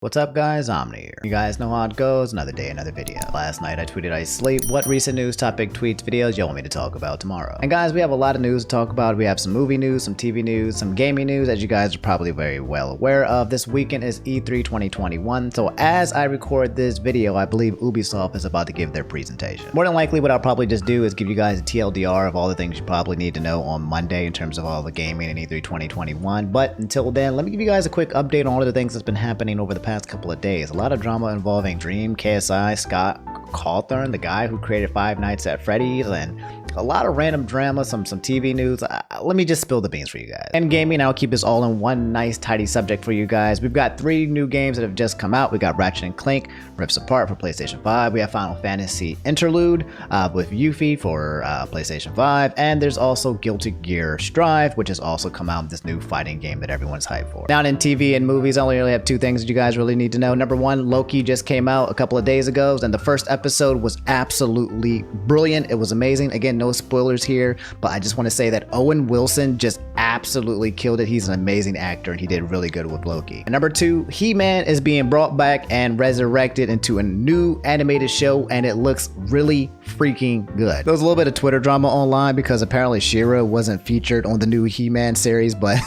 What's up guys, Omni here. You guys know how it goes, another day, another video. Last night I tweeted I sleep what recent news topic tweets videos you want me to talk about tomorrow. And guys, we have a lot of news to talk about. We have some movie news, some TV news, some gaming news, as you guys are probably very well aware of. This weekend is E3 2021, so as I record this video, I believe Ubisoft is about to give their presentation. More than likely what I'll probably just do is give you guys a TLDR of all the things you probably need to know on Monday in terms of all the gaming in E3 2021. But until then, let me give you guys a quick update on all of the things that's been happening over the past couple of days. A lot of drama involving Dream, KSI, Scott, Cawthon, the guy who created Five Nights at Freddy's, and a lot of random drama, some TV news. Let me just spill the beans for you guys. And gaming, I'll keep this all in one nice tidy subject for you guys. We've got 3 new games that have just come out. We got Ratchet & Clank Rift Apart for PlayStation 5. We have Final Fantasy Interlude with Yuffie for PlayStation 5. And there's also Guilty Gear Strive, which has also come out, this new fighting game that everyone's hyped for. Now in TV and movies, I only really have 2 things that you guys really need to know. Number 1, Loki just came out a couple of days ago, and the first episode was absolutely brilliant. It was amazing. Again, no spoilers here, but I just want to say that Owen Wilson just absolutely killed it. He's an amazing actor and he did really good with Loki. And number 2, He-Man is being brought back and resurrected into a new animated show, and it looks really freaking good. There was a little bit of Twitter drama online because apparently She-Ra wasn't featured on the new He-Man series, but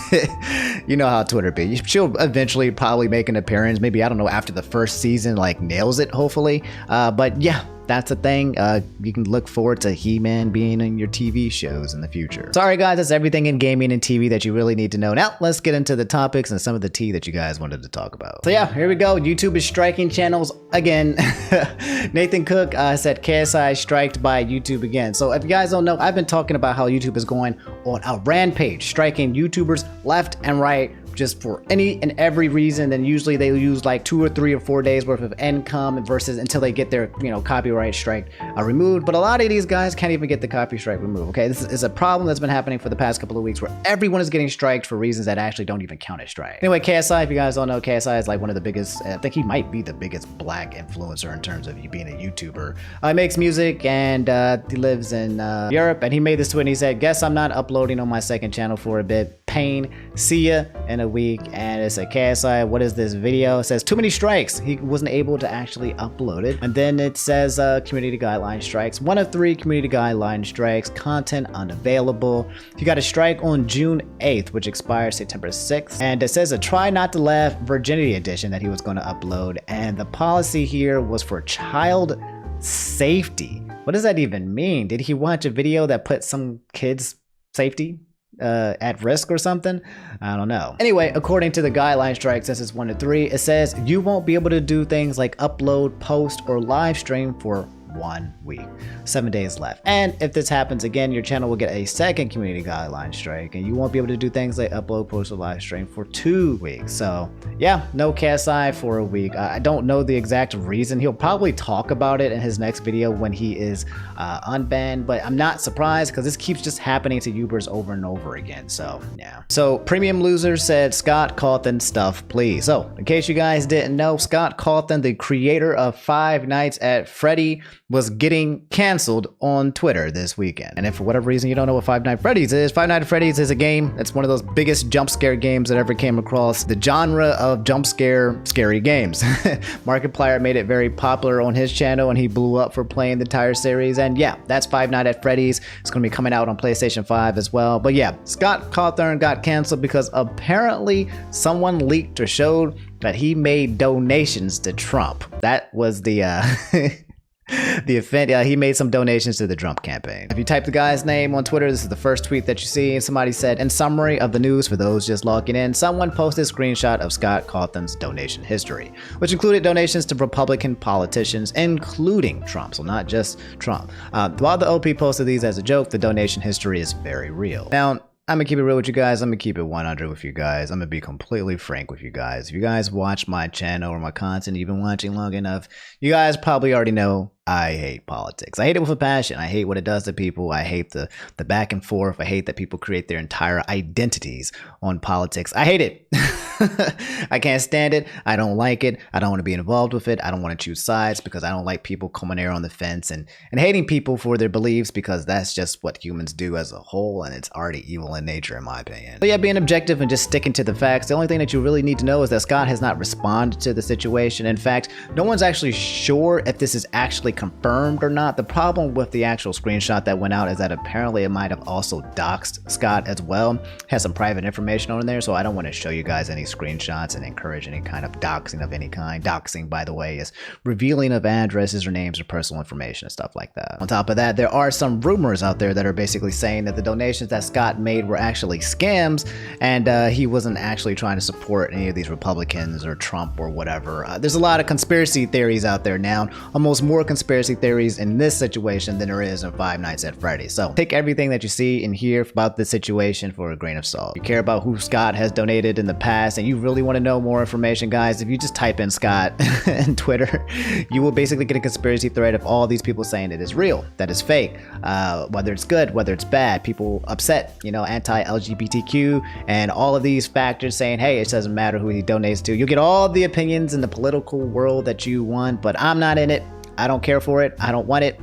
you know how Twitter be. She'll eventually probably make an appearance, maybe, I don't know, after the first season, like nails it, hopefully. But yeah, that's a thing. You can look forward to He-Man being in your TV shows in the future. Sorry guys, that's everything in gaming and TV that you really need to know. Now let's get into the topics and some of the tea that you guys wanted to talk about. So yeah, here we go. YouTube is striking channels again. Nathan Cook said KSI striked by YouTube again. So if you guys don't know, I've been talking about how YouTube is going on a rampage, striking YouTubers left and right, just for any and every reason. Then usually they use like 2 or 3 or 4 days worth of income versus until they get their copyright strike removed. But a lot of these guys can't even get the copyright strike removed. Okay, this is a problem that's been happening for the past couple of weeks where everyone is getting striked for reasons that actually don't even count as strike. Anyway, KSI, if you guys don't know, KSI is like one of the biggest, I think he might be the biggest black influencer in terms of being a YouTuber. He makes music and he lives in Europe, and he made this tweet and he said, "Guess I'm not uploading on my second channel for a bit. Pain. See ya in a week." And it's a KSI, what is this video? It says too many strikes. He wasn't able to actually upload it. And then it says community guideline strikes. 1 of 3 community guideline strikes. Content unavailable. He got a strike on June 8th, which expires September 6th. And it says a try not to laugh virginity edition that he was going to upload. And the policy here was for child safety. What does that even mean? Did he watch a video that put some kids' safety at risk or something? I don't know. Anyway, according to the guideline strike, since it's 1 to 3, it says you won't be able to do things like upload, post, or live stream for 1 week. 7 days left. And if this happens again, your channel will get a second community guideline strike, and you won't be able to do things like upload, post, or live stream for 2 weeks. So yeah, no KSI for a week. I don't know the exact reason. He'll probably talk about it in his next video when he is unbanned, but I'm not surprised because this keeps just happening to YouTubers over and over again. So yeah. So Premium Loser said, "Scott Cawthon stuff, please." So in case you guys didn't know, Scott Cawthon, the creator of Five Nights at Freddy, was getting canceled on Twitter this weekend. And if for whatever reason you don't know what Five Nights at Freddy's is, Five Nights at Freddy's is a game. It's one of those biggest jump scare games that ever came across the genre of jump scare scary games. Markiplier made it very popular on his channel, and he blew up for playing the entire series. And yeah, that's Five Nights at Freddy's. It's going to be coming out on PlayStation 5 as well. But yeah, Scott Cawthon got canceled because apparently someone leaked or showed that he made donations to Trump. That was the the event. He made some donations to the Trump campaign. If you type the guy's name on Twitter, this is the first tweet that you see. Somebody said, in summary of the news for those just logging in, someone posted a screenshot of Scott Cawthon's donation history, which included donations to Republican politicians, including Trump, so not just Trump. While the OP posted these as a joke, the donation history is very real. Now, I'm gonna keep it real with you guys. I'm gonna keep it 100 with you guys. I'm gonna be completely frank with you guys. If you guys watch my channel or my content, you've been watching long enough, you guys probably already know I hate politics. I hate it with a passion. I hate what it does to people. I hate the back and forth. I hate that people create their entire identities on politics. I hate it. I can't stand it. I don't like it. I don't want to be involved with it. I don't want to choose sides because I don't like people coming there on the fence and hating people for their beliefs, because that's just what humans do as a whole, and it's already evil in nature in my opinion. But yeah, being objective and just sticking to the facts, the only thing that you really need to know is that Scott has not responded to the situation. In fact, no one's actually sure if this is actually confirmed or not. The problem with the actual screenshot that went out is that apparently it might have also doxed Scott as well. Has some private information on there, so I don't want to show you guys any screenshots and encourage any kind of doxing of any kind. Doxing, by the way, is revealing of addresses or names or personal information and stuff like that. On top of that, there are some rumors out there that are basically saying that the donations that Scott made were actually scams, and he wasn't actually trying to support any of these Republicans or Trump or whatever. There's a lot of conspiracy theories out there now, almost more conspiracy theories in this situation than there is in Five Nights at Freddy's. So take everything that you see and hear about this situation for a grain of salt. If you care about who Scott has donated in the past and you really want to know more information, guys, if you just type in Scott in Twitter, you will basically get a conspiracy thread of all these people saying it is real, that is fake, whether it's good, whether it's bad, people upset, you know, anti-LGBTQ, and all of these factors saying, hey, it doesn't matter who he donates to. You'll get all the opinions in the political world that you want, but I'm not in it. I don't care for it. I don't want it.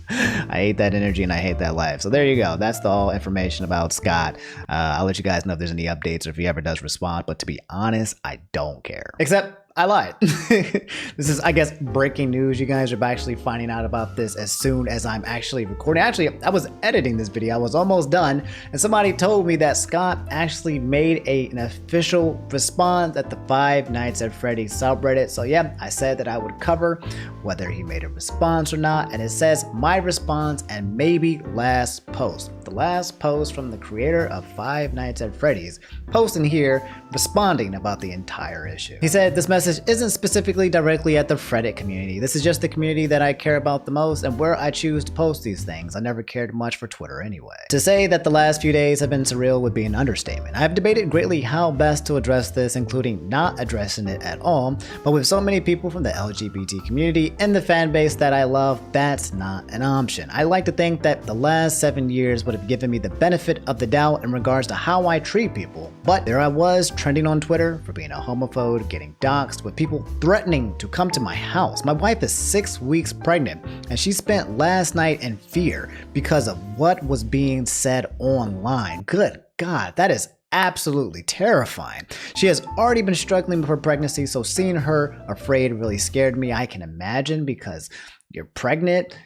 I hate that energy and I hate that life. So there you go. That's all information about Scott. I'll let you guys know if there's any updates or if he ever does respond. But to be honest, I don't care. Except I lied. This is, I guess, breaking news. You guys are actually finding out about this as soon as I'm actually recording. Actually, I was editing this video. I was almost done. And somebody told me that Scott actually made an official response at the Five Nights at Freddy's subreddit. So yeah, I said that I would cover whether he made a response or not. And it says my response and maybe last post. The last post from the creator of Five Nights at Freddy's, posting here, responding about the entire issue. He said, this message isn't specifically directly at the Reddit community. This is just the community that I care about the most and where I choose to post these things. I never cared much for Twitter anyway. To say that the last few days have been surreal would be an understatement. I have debated greatly how best to address this, including not addressing it at all, but with so many people from the LGBT community and the fan base that I love, that's not an option. I like to think that the last 7 years would have given me the benefit of the doubt in regards to how I treat people, but there I was trending on Twitter for being a homophobe, getting doxxed, with people threatening to come to my house. My wife is 6 weeks pregnant and she spent last night in fear because of what was being said online. Good God, that is absolutely terrifying. She has already been struggling with her pregnancy, so seeing her afraid really scared me. I can imagine, because you're pregnant,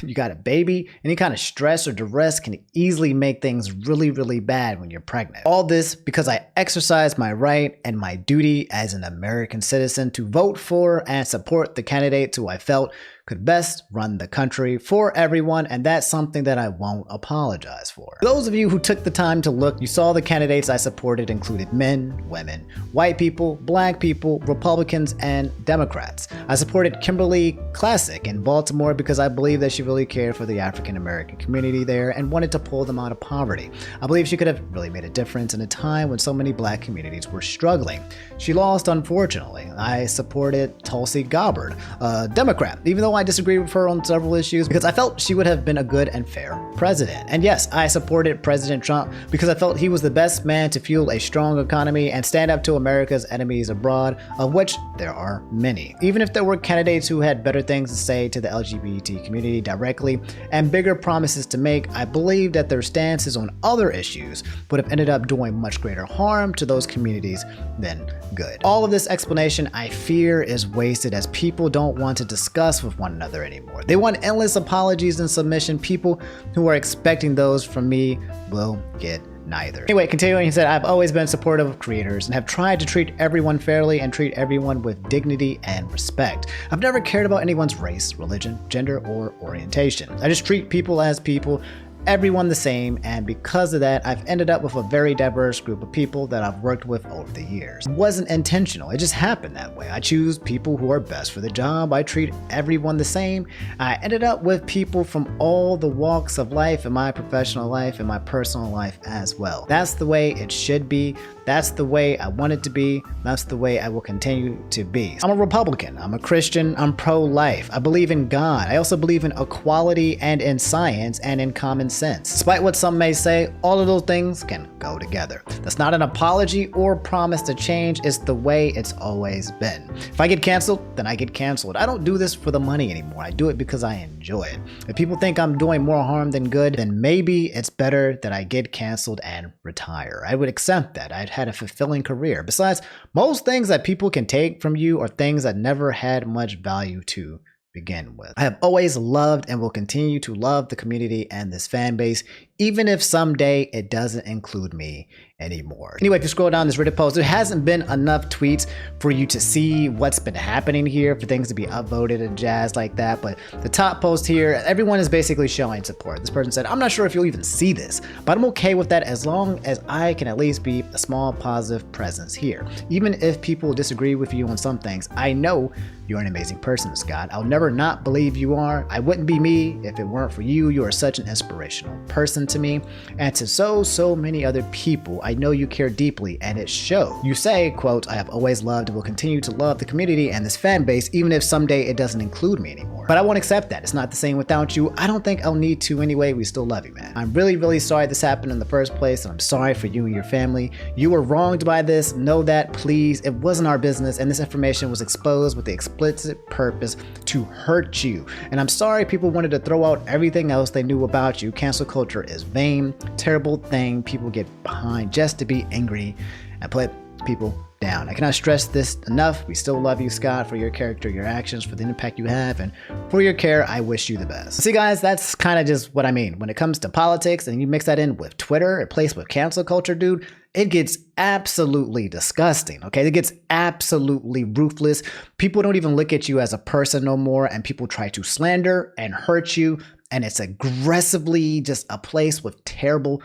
you got a baby, any kind of stress or duress can easily make things really, really bad when you're pregnant. All this because I exercised my right and my duty as an American citizen to vote for and support the candidates who I felt could best run the country for everyone, and that's something that I won't apologize for. For those of you who took the time to look, you saw the candidates I supported included men, women, white people, black people, Republicans, and Democrats. I supported Kimberly Classic in Baltimore because I believe that she really cared for the African American community there and wanted to pull them out of poverty. I believe she could have really made a difference in a time when so many black communities were struggling. She lost, unfortunately. I supported Tulsi Gabbard, a Democrat, even though I disagreed with her on several issues, because I felt she would have been a good and fair president. And yes, I supported President Trump because I felt he was the best man to fuel a strong economy and stand up to America's enemies abroad, of which there are many. Even if there were candidates who had better things to say to the LGBT community directly and bigger promises to make, I believe that their stances on other issues would have ended up doing much greater harm to those communities than good. All of this explanation, I fear, is wasted, as people don't want to discuss with one another anymore. They want endless apologies and submission. People who are expecting those from me will get neither. Anyway, continuing, he said, I've always been supportive of creators and have tried to treat everyone fairly and treat everyone with dignity and respect. I've never cared about anyone's race, religion, gender, or orientation. I just treat people as people, everyone the same, and because of that, I've ended up with a very diverse group of people that I've worked with over the years. It wasn't intentional, it just happened that way. I choose people who are best for the job. I treat everyone the same. I ended up with people from all the walks of life in my professional life and my personal life as well. That's the way it should be. That's the way I want it to be. That's the way I will continue to be. I'm a Republican. I'm a Christian. I'm pro-life. I believe in God. I also believe in equality and in science and in common sense. Despite what some may say, all of those things can go together. That's not an apology or promise to change, it's the way it's always been. If I get canceled, then I get canceled. I don't do this for the money anymore. I do it because I enjoy it. If people think I'm doing more harm than good, then maybe it's better that I get canceled and retire. I would accept that. I'd had a fulfilling career. Besides, most things that people can take from you are things that never had much value to begin with. I have always loved and will continue to love the community and this fan base, even if someday it doesn't include me anymore. Anyway, if you scroll down this Reddit post, there hasn't been enough tweets for you to see what's been happening here, for things to be upvoted and jazz like that. But the top post here, everyone is basically showing support. This person said, I'm not sure if you'll even see this, but I'm okay with that as long as I can at least be a small positive presence here. Even if people disagree with you on some things, I know you're an amazing person, Scott. I'll never not believe you are. I wouldn't be me if it weren't for you. You are such an inspirational person to me and to so many other people. I know you care deeply and it shows. You say, quote, I have always loved and will continue to love the community and this fan base, even if someday it doesn't include me anymore. But I won't accept that. It's not the same without you. I don't think I'll need to anyway. We still love you, man. I'm really sorry this happened in the first place, and I'm sorry for you and your family. You were wronged by this. Know that, please. It wasn't our business, and this information was exposed with the explicit purpose to hurt you. And I'm sorry people wanted to throw out everything else they knew about you. Cancel culture is vain, terrible thing people get behind just to be angry and put people down. I cannot stress this enough. We still love you, Scott, for your character, your actions, for the impact you have, and for your care. I wish you the best. See, guys, that's kind of just what I mean. When it comes to politics and you mix that in with Twitter, replaced with cancel culture, dude, it gets absolutely disgusting, okay? It gets absolutely ruthless. People don't even look at you as a person no more, and people try to slander and hurt you, and it's aggressively just a place with terrible,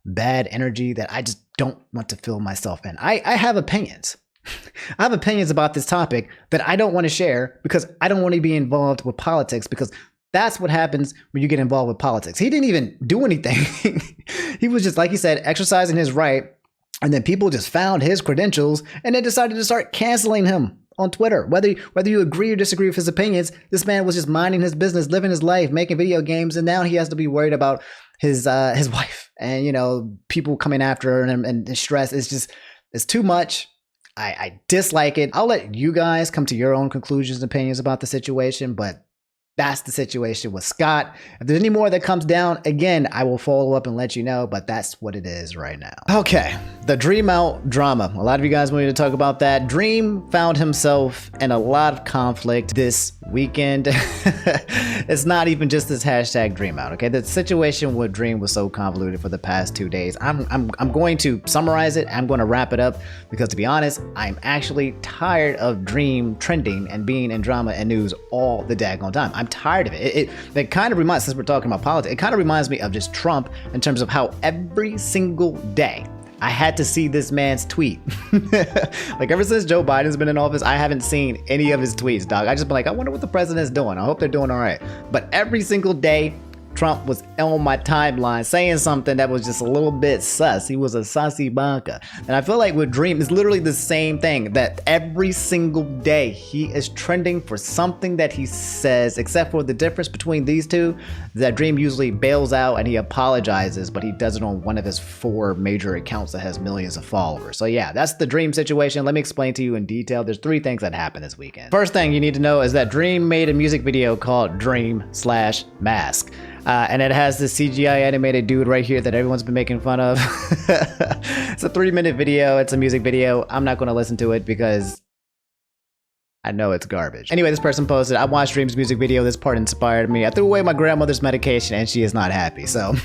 bad energy that I just don't want to feel myself in. I have opinions. I have opinions about this topic that I don't want to share because I don't want to be involved with politics, because that's what happens when you get involved with politics. He didn't even do anything. He was just, like he said, exercising his right. And then people just found his credentials and they decided to start canceling him on Twitter. Whether you agree or disagree with his opinions, this man was just minding his business, living his life, making video games, and now he has to be worried about his wife and, you know, people coming after him, and the stress is just, it's too much. I dislike it. I'll let you guys come to your own conclusions and opinions about the situation, but that's the situation with Scott. If there's any more that comes down, again, I will follow up and let you know, but that's what it is right now. Okay, the Dream Out drama. A lot of you guys wanted to talk about that. Dream found himself in a lot of conflict this weekend. It's not even just this hashtag Dream Out, okay? The situation with Dream was so convoluted for the past 2 days. I'm going to summarize it. I'm going to wrap it up because, to be honest, I'm actually tired of Dream trending and being in drama and news all the daggone time. I'm tired of it. It kind of reminds, since we're talking about politics, it kind of reminds me of just Trump in terms of how every single day I had to see this man's tweet. Like, ever since Joe Biden's been in office, I haven't seen any of his tweets, dog. I just been like, I wonder what the president's doing. I hope they're doing all right. But every single day, Trump was on my timeline saying something that was just a little bit sus. He was a sussy banca. And I feel like with Dream, it's literally the same thing, that every single day he is trending for something that he says, except for the difference between these two, that Dream usually bails out and he apologizes, but he does it on one of his 4 major accounts that has millions of followers. So yeah, that's the Dream situation. Let me explain to you in detail. There's 3 things that happened this weekend. First thing you need to know is that Dream made a music video called Dream/Mask. And it has this CGI animated dude right here that everyone's been making fun of. It's a 3-minute video. It's a music video. I'm not going to listen to it because I know it's garbage. Anyway, this person posted, I watched Dream's music video. This part inspired me. I threw away my grandmother's medication and she is not happy. So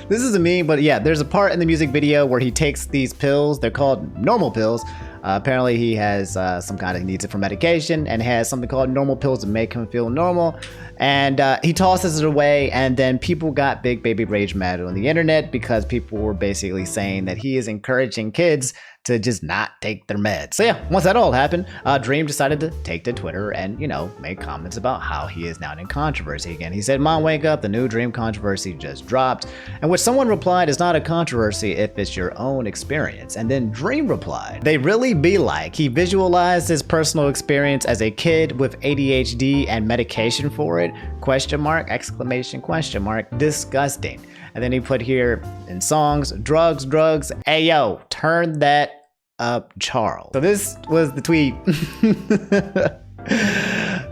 this is a meme, but yeah, there's a part in the music video where he takes these pills. They're called normal pills. Apparently he has some kind of needs it for medication and has something called normal pills to make him feel normal. And he tosses it away, and then people got big baby rage mad on the internet because people were basically saying that he is encouraging kids to just not take their meds. So yeah, once that all happened, Dream decided to take to Twitter and, you know, make comments about how he is now in controversy again. He said, Mom, wake up, the new Dream controversy just dropped. And which someone replied, it's not a controversy if it's your own experience. And then Dream replied, they really be like. He visualized his personal experience as a kid with ADHD and medication for it, ? Exclamation, ? Disgusting. And then he put here in songs, drugs, hey yo, turn that up, Charles. So this was the tweet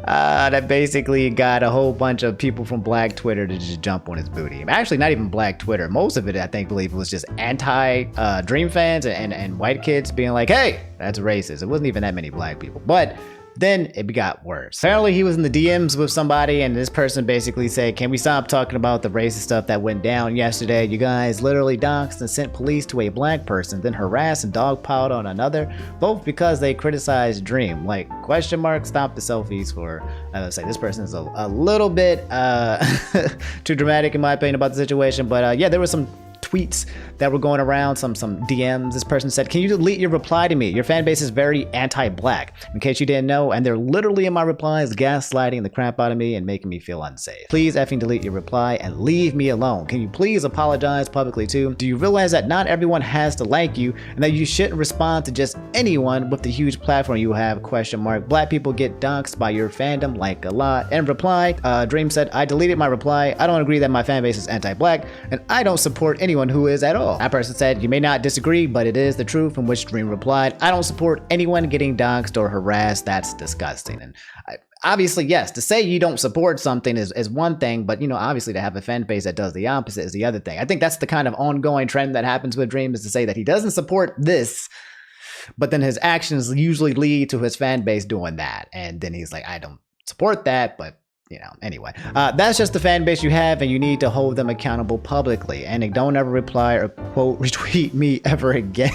that basically got a whole bunch of people from Black Twitter to just jump on his booty. Actually, not even Black Twitter. Most of it, I believe, was just anti-Dream fans and white kids being like, hey, that's racist. It wasn't even that many black people. But then it got worse. Apparently he was in the DMs with somebody and this person basically said, can we stop talking about the racist stuff that went down yesterday? You guys literally doxed and sent police to a black person, then harassed and dogpiled on another, both because they criticized Dream. Like, question mark, stop the selfies for, I would say this person is a little bit too dramatic in my opinion about the situation. But yeah, there was some tweets that were going around, some DMs. This person said, can you delete your reply to me? Your fan base is very anti-black, in case you didn't know, and they're literally in my replies gaslighting the crap out of me and making me feel unsafe. Please effing delete your reply and leave me alone. Can you please apologize publicly too? Do you realize that not everyone has to like you and that you shouldn't respond to just anyone with the huge platform you have? Question mark. Black people get doxxed by your fandom like a lot. And reply, Dream said, I deleted my reply. I don't agree that my fan base is anti-black and I don't support anyone who is at all. That person said, you may not disagree, but it is the truth, in which Dream replied, I don't support anyone getting doxxed or harassed. That's disgusting. And obviously, yes, to say you don't support something is one thing, but, you know, obviously to have a fan base that does the opposite is the other thing. I think that's the kind of ongoing trend that happens with Dream, is to say that he doesn't support this, but then his actions usually lead to his fan base doing that. And then he's like, I don't support that, but you know, anyway, that's just the fan base you have, and you need to hold them accountable publicly. And don't ever reply or quote retweet me ever again.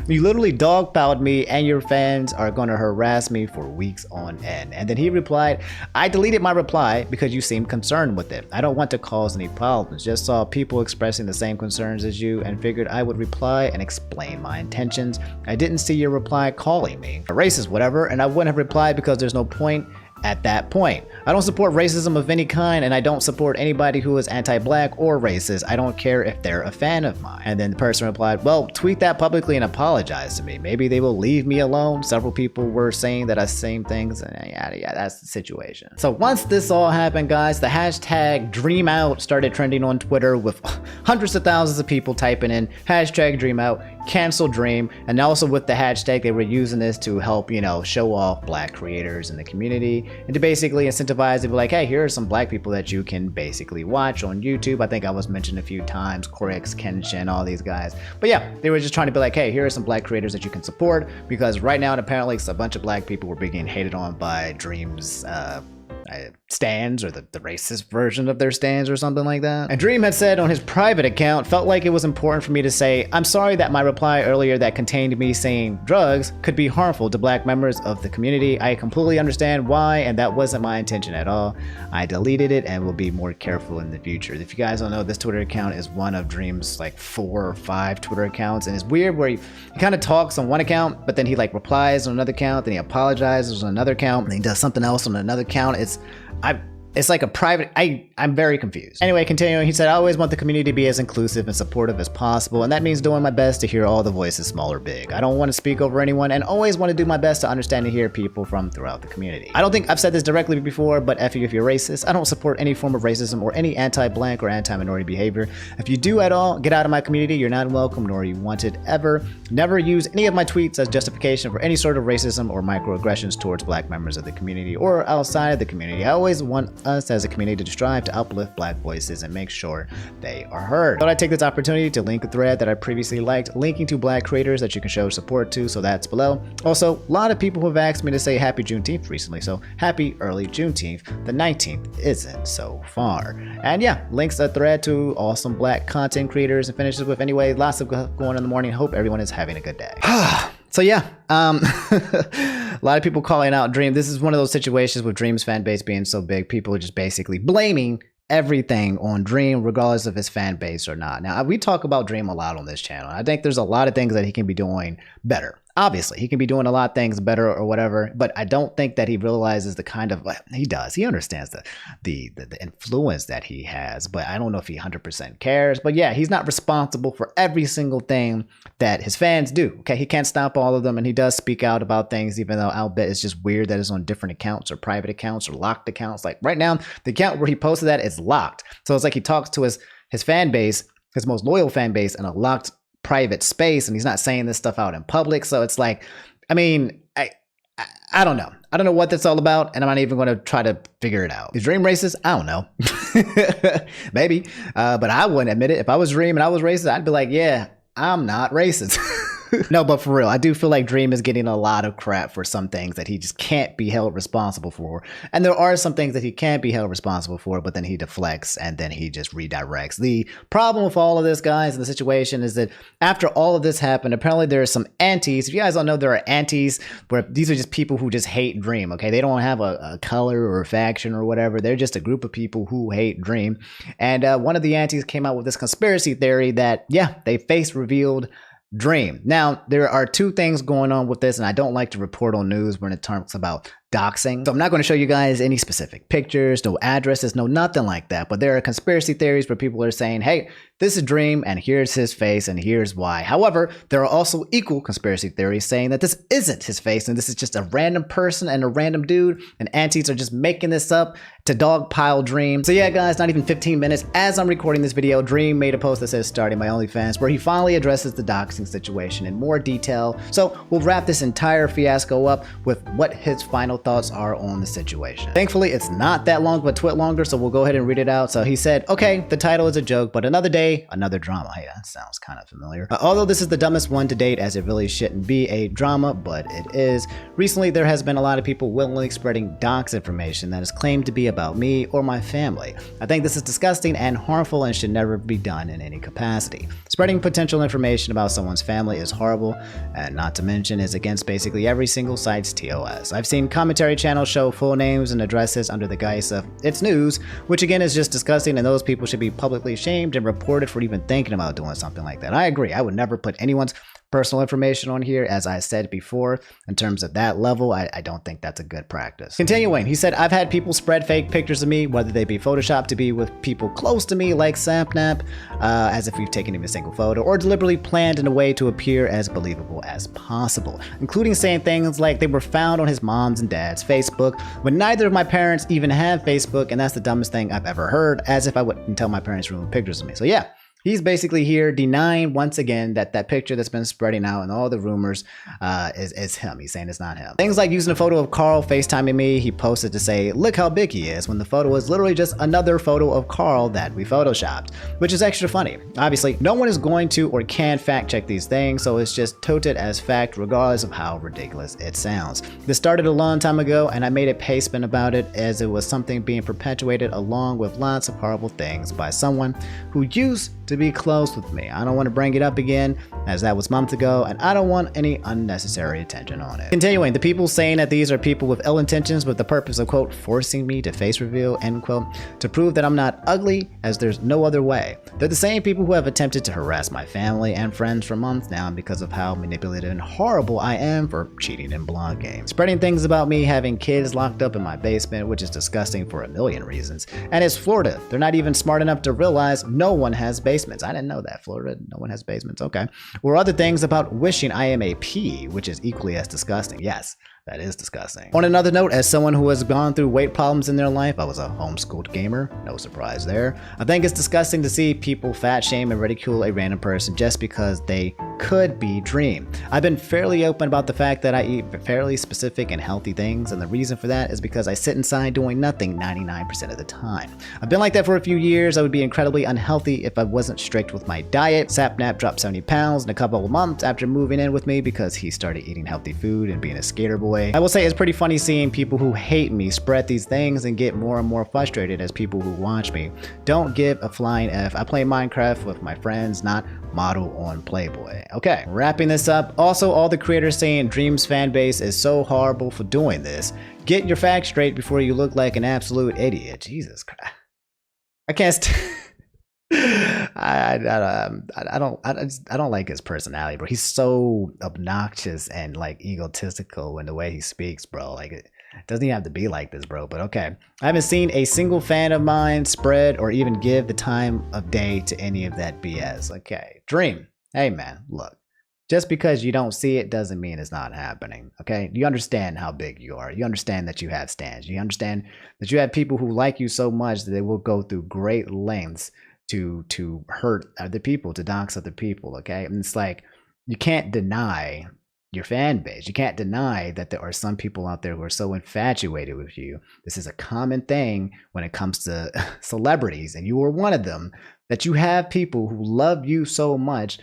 You literally dogpiled me, and your fans are going to harass me for weeks on end. And then he replied, I deleted my reply because you seemed concerned with it. I don't want to cause any problems. Just saw people expressing the same concerns as you and figured I would reply and explain my intentions. I didn't see your reply calling me a racist, whatever, and I wouldn't have replied because there's no point at that point. I don't support racism of any kind, and I don't support anybody who is anti-black or racist. I don't care if they're a fan of mine. And then the person replied, well, tweet that publicly and apologize to me. Maybe they will leave me alone. Several people were saying that I same things, and yeah, that's the situation. So once this all happened, guys, the hashtag DreamOut started trending on Twitter with hundreds of thousands of people typing in hashtag DreamOut, cancel Dream, and also with the hashtag they were using this to help, you know, show off black creators in the community and to basically incentivize it, be like, hey, here are some black people that you can basically watch on YouTube. I think I was mentioned a few times, Corix, Kenshin, all these guys. But yeah, they were just trying to be like, hey, here are some black creators that you can support, because right now apparently a bunch of black people were being hated on by Dream's stands, or the racist version of their stands or something like that. And Dream had said on his private account, felt like it was important for me to say, I'm sorry that my reply earlier that contained me saying drugs could be harmful to black members of the community. I completely understand why, and that wasn't my intention at all. I deleted it and will be more careful in the future. If you guys don't know, this Twitter account is one of Dream's like 4 or 5 Twitter accounts, and it's weird where he kind of talks on one account, but then he like replies on another account, then he apologizes on another account, and he does something else on another account. It's like a private, I'm very confused. Anyway, continuing, he said, I always want the community to be as inclusive and supportive as possible, and that means doing my best to hear all the voices, small or big. I don't want to speak over anyone and always want to do my best to understand and hear people from throughout the community. I don't think I've said this directly before, but F you if you're racist. I don't support any form of racism or any anti-black or anti-minority behavior. If you do at all, get out of my community. You're not welcome, nor are you wanted ever. Never use any of my tweets as justification for any sort of racism or microaggressions towards black members of the community or outside of the community. I always want us as a community to strive to uplift black voices and make sure they are heard. Thought I'd take this opportunity to link a thread that I previously liked, linking to black creators that you can show support to, so that's below. Also, a lot of people have asked me to say happy Juneteenth recently, so happy early Juneteenth. The 19th isn't so far. And yeah, links a thread to awesome black content creators, and finishes with, anyway, lots of going on in the morning. Hope everyone is having a good day. So yeah, a lot of people calling out Dream. This is one of those situations with Dream's fan base being so big, people are just basically blaming everything on Dream, regardless of his fan base or not. Now, we talk about Dream a lot on this channel. I think there's a lot of things that he can be doing better. Obviously, he can be doing a lot of things better or whatever, but I don't think that he realizes the kind of, he does. He understands the influence that he has, but I don't know if he 100% cares. But yeah, he's not responsible for every single thing that his fans do. Okay, he can't stop all of them, and he does speak out about things, even though I'll bet it's just weird that it's on different accounts or private accounts or locked accounts. Like right now, the account where he posted that is locked. So it's like he talks to his his fan base, his most loyal fan base, in a locked private space, and he's not saying this stuff out in public. So it's like, I mean, I don't know. I don't know what that's all about, and I'm not even going to try to figure it out. Is Dream racist? I don't know. Maybe. But I wouldn't admit it. If I was Dream and I was racist, I'd be like, yeah, I'm not racist. No, but for real, I do feel like Dream is getting a lot of crap for some things that he just can't be held responsible for. And there are some things that he can't be held responsible for, but then he deflects and then he just redirects. The problem with all of this, guys, in the situation is that after all of this happened, apparently there are some antis. If you guys don't know, there are antis where these are just people who just hate Dream, okay? They don't have a color or a faction or whatever. They're just a group of people who hate Dream. And one of the antis came out with this conspiracy theory that, yeah, they face revealed Dream. Now, there are two things going on with this, and I don't like to report on news when it talks about doxing. So I'm not going to show you guys any specific pictures, no addresses, no nothing like that. But there are conspiracy theories where people are saying, hey, this is Dream, and here's his face, and here's why. However, there are also equal conspiracy theories saying that this isn't his face, and this is just a random person and a random dude, and antis are just making this up to dogpile Dream. So yeah, guys, not even 15 minutes as I'm recording this video, Dream made a post that says starting my OnlyFans, where he finally addresses the doxing situation in more detail. So we'll wrap this entire fiasco up with what his final thoughts are on the situation. Thankfully, it's not that long, but twit longer, so we'll go ahead and read it out. So he said, okay, the title is a joke, but another day, another drama. Hey, that sounds kind of familiar. Although this is the dumbest one to date, as it really shouldn't be a drama, but it is. Recently, there has been a lot of people willingly spreading dox information that is claimed to be about me or my family. I think this is disgusting and harmful and should never be done in any capacity. Spreading potential information about someone's family is horrible, and not to mention is against basically every single site's TOS. I've seen commentary channels show full names and addresses under the guise of it's news, which again is just disgusting, and those people should be publicly shamed and reported for even thinking about doing something like that. I agree. I would never put anyone's personal information on here, as I said before. In terms of that level, I don't think that's a good practice. Continuing, he said, I've had people spread fake pictures of me, whether they be photoshopped to be with people close to me like Sapnap, as if we've taken even a single photo, or deliberately planned in a way to appear as believable as possible, including saying things like they were found on his mom's and dad's Facebook, when neither of my parents even have Facebook, and that's the dumbest thing I've ever heard, as if I wouldn't tell my parents to remove pictures of me. So yeah, he's basically here denying once again that that picture that's been spreading out and all the rumors is him. He's saying it's not him. Things like using a photo of Carl FaceTiming me, he posted to say, look how big he is, when the photo is literally just another photo of Carl that we photoshopped, which is extra funny. Obviously, no one is going to or can fact check these things, so it's just toted as fact regardless of how ridiculous it sounds. This started a long time ago, and I made a pay spin about it as it was something being perpetuated along with lots of horrible things by someone who used to be close with me. I don't want to bring it up again, as that was months ago, and I don't want any unnecessary attention on it. Continuing, the people saying that these are people with ill intentions with the purpose of, quote, forcing me to face reveal, end quote, to prove that I'm not ugly, as there's no other way. They're the same people who have attempted to harass my family and friends for months now because of how manipulative and horrible I am for cheating in blonde games. Spreading things about me having kids locked up in my basement, which is disgusting for a million reasons. And it's Florida. They're not even smart enough to realize no one has basements. I didn't know that. Florida, no one has basements. Okay. Or other things about wishing I am a P, which is equally as disgusting. Yes, that is disgusting. On another note, as someone who has gone through weight problems in their life, I was a homeschooled gamer, no surprise there. I think it's disgusting to see people fat shame and ridicule a random person just because they could be Dream. I've been fairly open about the fact that I eat fairly specific and healthy things, and the reason for that is because I sit inside doing nothing 99% of the time. I've been like that for a few years. I would be incredibly unhealthy if I wasn't strict with my diet. Sapnap dropped 70 pounds in a couple of months after moving in with me because he started eating healthy food and being a skater boy. I will say it's pretty funny seeing people who hate me spread these things and get more and more frustrated as people who watch me don't give a flying F. I play Minecraft with my friends, not model on Playboy. Okay, wrapping this up. Also, all the creators saying Dream's fan base is so horrible for doing this. Get your facts straight before you look like an absolute idiot. Jesus Christ. I can't I don't like his personality, bro. He's so obnoxious and like egotistical in the way he speaks, bro. Like it doesn't even have to be like this, bro. But okay, I haven't seen a single fan of mine spread or even give the time of day to any of that BS. Okay, Dream. Hey man, look. Just because you don't see it doesn't mean it's not happening, okay? You understand how big you are. You understand that you have stands. You understand that you have people who like you so much that they will go through great lengths to hurt other people, to dox other people, okay? And it's like, you can't deny your fan base. You can't deny that there are some people out there who are so infatuated with you. This is a common thing when it comes to celebrities, and you are one of them, that you have people who love you so much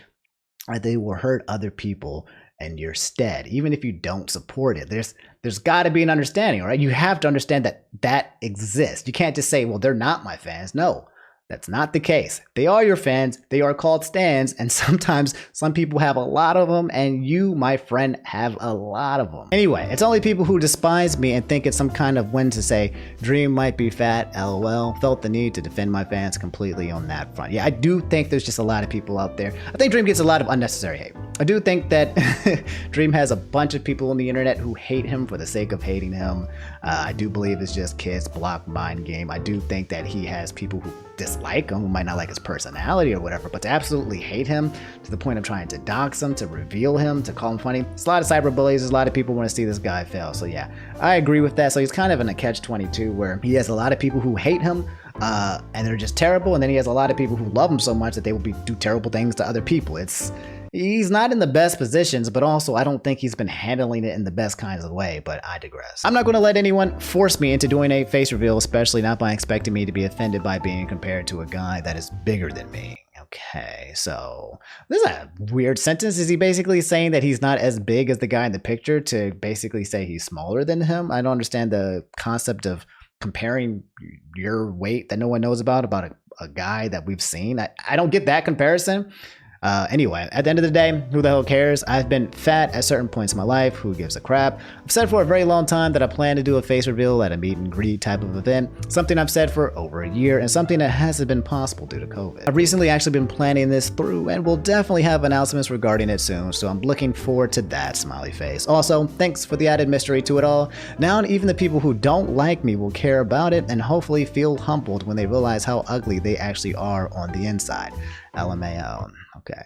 that they will hurt other people in your stead, even if you don't support it. There's got to be an understanding, right? You have to understand that that exists. You can't just say, well, they're not my fans. No, that's not the case. They are your fans. They are called stans. And sometimes some people have a lot of them, and you, my friend, have a lot of them. Anyway, it's only people who despise me and think it's some kind of win to say Dream might be fat, lol. Felt the need to defend my fans completely on that front. Yeah, I do think there's just a lot of people out there. I think Dream gets a lot of unnecessary hate. I do think that Dream has a bunch of people on the internet who hate him for the sake of hating him. I do believe it's just kids block mind game. I do think that he has people who dislike him, who might not like his personality or whatever, but to absolutely hate him to the point of trying to dox him, to reveal him, to call him funny. There's a lot of cyberbullies. There's a lot of people want to see this guy fail. So yeah, I agree with that. So he's kind of in a catch-22 where he has a lot of people who hate him, and they're just terrible, and then he has a lot of people who love him so much that they will do terrible things to other people. He's not in the best positions, but also I don't think he's been handling it in the best kinds of way, but I digress. I'm not going to let anyone force me into doing a face reveal, especially not by expecting me to be offended by being compared to a guy that is bigger than me. Okay, so this is a weird sentence. Is he basically saying that he's not as big as the guy in the picture to basically say he's smaller than him? I don't understand the concept of comparing your weight that no one knows about a guy that we've seen. I don't get that comparison. Anyway, at the end of the day, who the hell cares? I've been fat at certain points in my life. Who gives a crap? I've said for a very long time that I plan to do a face reveal at a meet and greet type of event. Something I've said for over a year, and something that hasn't been possible due to COVID. I've recently actually been planning this through, and we'll definitely have announcements regarding it soon, so I'm looking forward to that, smiley face. Also, thanks for the added mystery to it all. Now even the people who don't like me will care about it and hopefully feel humbled when they realize how ugly they actually are on the inside. LMAO. Okay.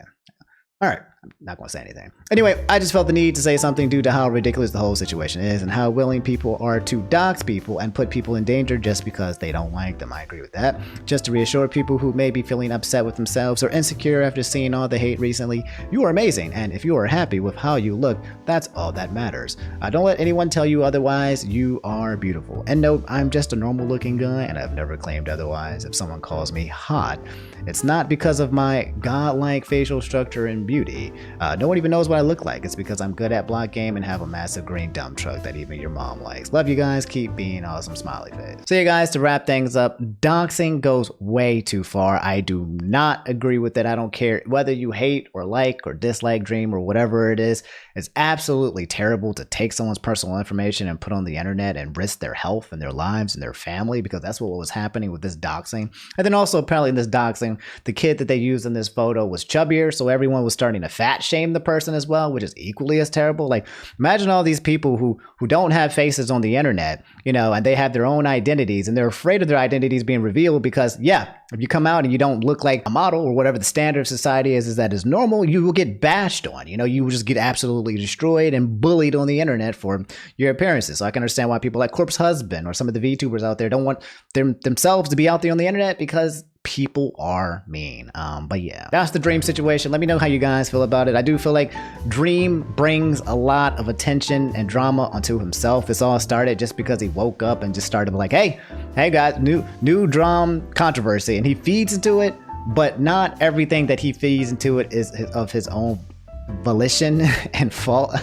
All right. I'm not going to say anything. Anyway, I just felt the need to say something due to how ridiculous the whole situation is and how willing people are to dox people and put people in danger just because they don't like them. I agree with that. Just to reassure people who may be feeling upset with themselves or insecure after seeing all the hate recently, you are amazing, and if you are happy with how you look, that's all that matters. Don't let anyone tell you otherwise. You are beautiful. And no, I'm just a normal looking guy, and I've never claimed otherwise. If someone calls me hot, it's not because of my godlike facial structure and beauty. No one even knows what I look like. It's because I'm good at block game and have a massive green dump truck that even your mom likes. Love you guys. Keep being awesome, smiley face. So yeah, guys, to wrap things up, doxing goes way too far. I do not agree with it. I don't care whether you hate or like or dislike Dream or whatever it is. It's absolutely terrible to take someone's personal information and put on the internet and risk their health and their lives and their family, because that's what was happening with this doxing. And then also apparently in this doxing, the kid that they used in this photo was chubbier, so everyone was starting to fat shame the person as well, which is equally as terrible. Like, imagine all these people who don't have faces on the internet, you know, and they have their own identities, and they're afraid of their identities being revealed because, yeah, if you come out and you don't look like a model or whatever the standard of society is that is normal, you will get bashed on. You know, you will just get absolutely destroyed and bullied on the internet for your appearances. So I can understand why people like Corpse Husband or some of the VTubers out there don't want themselves to be out there on the internet, because people are mean. But yeah, that's the Dream situation. Let me know how you guys feel about it. I do feel like Dream brings a lot of attention and drama onto himself. This all started just because he woke up and just started like, hey guys, new drama controversy, and he feeds into it, but not everything that he feeds into it is of his own volition and fault.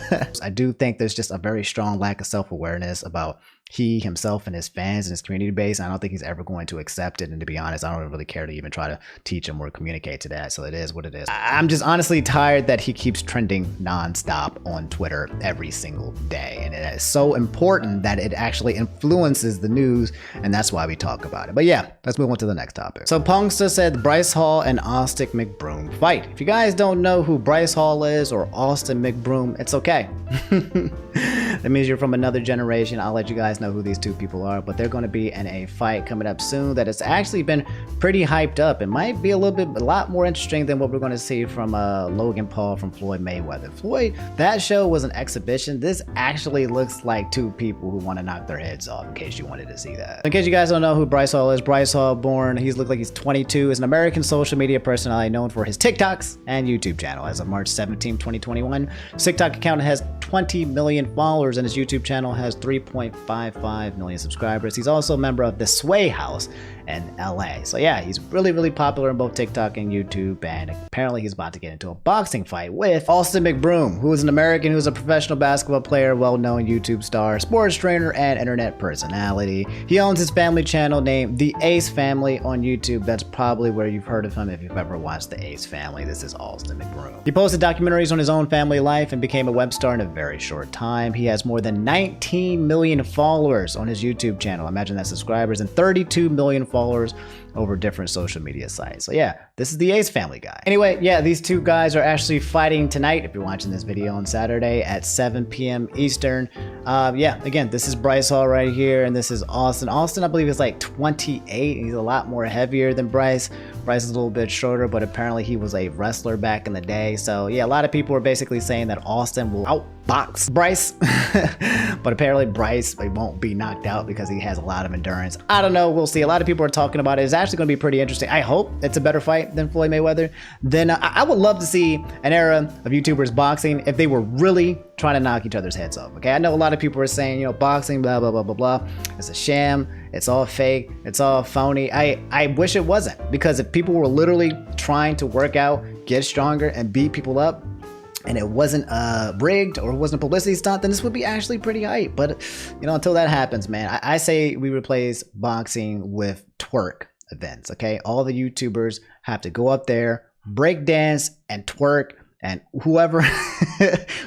I do think there's just a very strong lack of self-awareness about he himself and his fans and his community base. I don't think he's ever going to accept it, and to be honest, I don't really care to even try to teach him or communicate to that. So it is what it is. I'm just honestly tired that he keeps trending nonstop on Twitter every single day, and it is so important that it actually influences the news, and that's why we talk about it. But yeah, let's move on to the next topic. So Punkster said Bryce Hall and Austin McBroom fight. If you guys don't know who Bryce Hall is or Austin McBroom, it's okay. That means you're from another generation. I'll let you guys know who these two people are, but they're going to be in a fight coming up soon that has actually been pretty hyped up. It might be a lot more interesting than what we're going to see from Logan Paul from Floyd Mayweather. Floyd, that show was an exhibition. This actually looks like two people who want to knock their heads off, in case you wanted to see that. In case you guys don't know who Bryce Hall is, Bryce Hall, he's looked like he's 22, is an American social media personality known for his TikToks and YouTube channel. As of March 17, 2021, his TikTok account has 20 million followers and his YouTube channel has 3.55 million subscribers. He's also a member of the Sway House in LA. So yeah, he's really popular on both TikTok and YouTube, and apparently he's about to get into a boxing fight with Austin McBroom, who is an American who's a professional basketball player, well-known YouTube star, sports trainer, and internet personality. He owns his family channel named The Ace Family on YouTube. That's probably where you've heard of him if you've ever watched The Ace Family. This is Austin McBroom. He posted documentaries on his own family life and became a web star in a very short time. He has more than 19 million followers on his YouTube channel. Imagine that, subscribers, and 32 million followers over different social media sites. So yeah, this is the Ace Family guy. Anyway, yeah, these two guys are actually fighting tonight if you're watching this video on Saturday at 7 p.m. Eastern. Yeah, again, this is Bryce Hall right here, and this is Austin. Austin, I believe, is like 28. He's a lot more heavier than Bryce. Bryce is a little bit shorter, but apparently he was a wrestler back in the day. So yeah, a lot of people are basically saying that Austin will outbox Bryce, but apparently Bryce won't be knocked out because he has a lot of endurance. I don't know, we'll see. A lot of people are talking about it. It's actually going to be pretty interesting. I hope it's a better fight than Floyd Mayweather. Then I would love to see an era of YouTubers boxing if they were really trying to knock each other's heads off. Okay, I know a lot of people are saying, you know, boxing, blah blah blah blah blah, it's a sham, it's all fake, it's all phony. I wish it wasn't, because if people were literally trying to work out, get stronger, and beat people up, and it wasn't rigged or it wasn't a publicity stunt, then this would be actually pretty hype. But you know, until that happens, man, I say we replace boxing with twerk events. Okay, all the YouTubers have to go up there, break dance and twerk, and whoever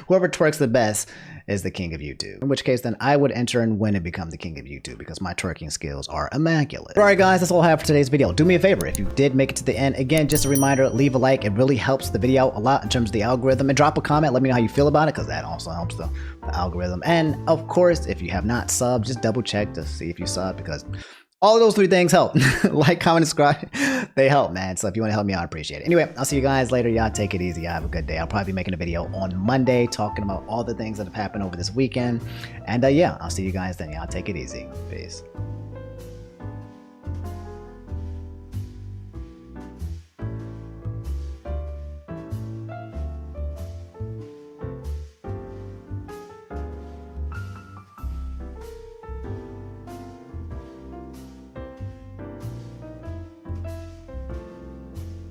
whoever twerks the best is the king of YouTube. In which case, then I would enter and win and become the king of YouTube, because my twerking skills are immaculate. All right, guys, that's all I have for today's video. Do me a favor, if you did make it to the end, again, just a reminder, leave a like. It really helps the video a lot in terms of the algorithm, and drop a comment. Let me know how you feel about it, because that also helps the algorithm. And of course, if you have not subbed, just double check to see if you subbed, because all of those three things help. Like, comment, subscribe. They help, man. So if you want to help me out, I appreciate it. Anyway, I'll see you guys later. Y'all take it easy. Y'all have a good day. I'll probably be making a video on Monday talking about all the things that have happened over this weekend. And yeah, I'll see you guys then. Y'all take it easy. Peace.